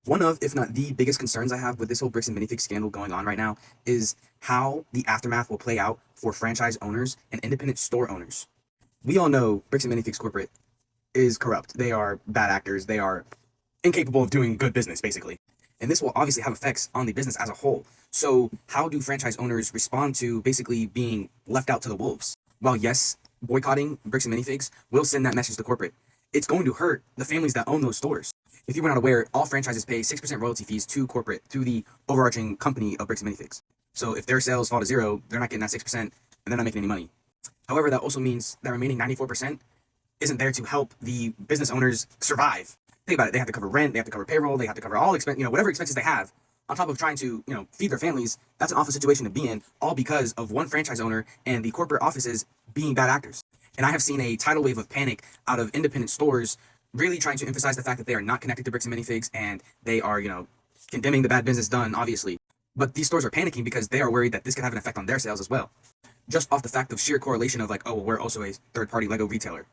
One of, if not the biggest concerns I have with this whole bricks and minifigs scandal going on right now is how the aftermath will play out for franchise owners and independent store owners. We all know bricks and minifigs corporate is corrupt. They are bad actors. They are incapable of doing good business, basically. And this will obviously have effects on the business as a whole. So how do franchise owners respond to basically being left out to the wolves? While yes, boycotting bricks and minifigs will send that message to corporate, it's going to hurt the families that own those stores. If you were not aware, all franchises pay 6% royalty fees to corporate through the overarching company of bricks and minifigs. So if their sales fall to zero, they're not getting that 6% and they're not making any money. However, that also means that remaining 94% isn't there to help the business owners survive. Think about it. They have to cover rent, they have to cover payroll, they have to cover all expense, whatever expenses they have on top of trying to, feed their families. That's an awful situation to be in, all because of one franchise owner and the corporate offices being bad actors. And I have seen a tidal wave of panic out of independent stores really trying to emphasize the fact that they are not connected to bricks and minifigs and they are, condemning the bad business done, obviously. But these stores are panicking because they are worried that this could have an effect on their sales as well. Just off the fact of sheer correlation of like, oh, well, we're also a third-party Lego retailer.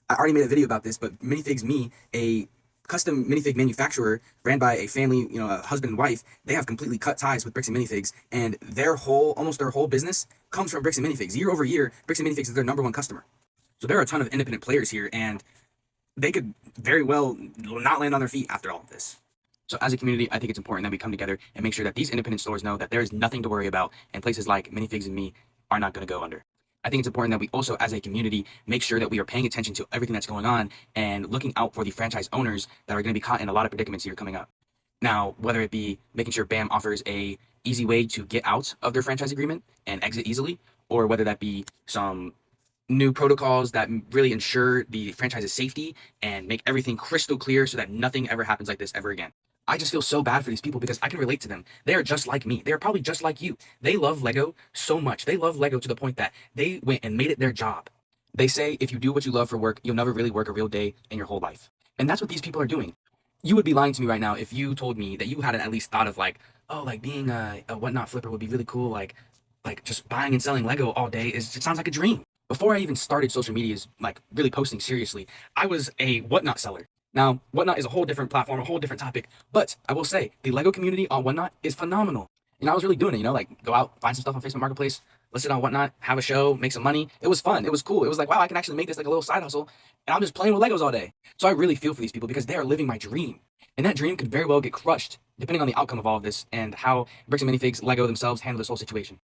I already made a video about this, but Minifigs Me, a custom minifig manufacturer ran by a family, a husband and wife, they have completely cut ties with bricks and minifigs, and almost their whole business comes from bricks and minifigs. Year over year, bricks and minifigs is their number one customer. So there are a ton of independent players here, and they could very well not land on their feet after all of this. So as a community, I think it's important that we come together and make sure that these independent stores know that there is nothing to worry about, and places like Minifigs and Me are not going to go under. I think it's important that we also, as a community, make sure that we are paying attention to everything that's going on and looking out for the franchise owners that are going to be caught in a lot of predicaments here coming up. Now, whether it be making sure BAM offers a easy way to get out of their franchise agreement and exit easily, or whether that be some new protocols that really ensure the franchise's safety and make everything crystal clear so that nothing ever happens like this ever again. I just feel so bad for these people because I can relate to them. They are just like me. They're probably just like you. They love Lego so much. They love Lego to the point that they went and made it their job. They say if you do what you love for work, you'll never really work a real day in your whole life. And that's what these people are doing. You would be lying to me right now if you told me that you hadn't at least thought of like, oh, like being a whatnot flipper would be really cool. Like just buying and selling Lego all day it sounds like a dream. Before I even started social medias, like really posting seriously, I was a whatnot seller. Now, Whatnot is a whole different platform, a whole different topic, but I will say the Lego community on Whatnot is phenomenal. And I was really doing it, like go out, find some stuff on Facebook Marketplace, list it on Whatnot, have a show, make some money. It was fun. It was cool. It was like, wow, I can actually make this like a little side hustle, and I'm just playing with Legos all day. So I really feel for these people because they are living my dream. And that dream could very well get crushed depending on the outcome of all of this and how Bricks and Minifigs, Lego themselves handle this whole situation.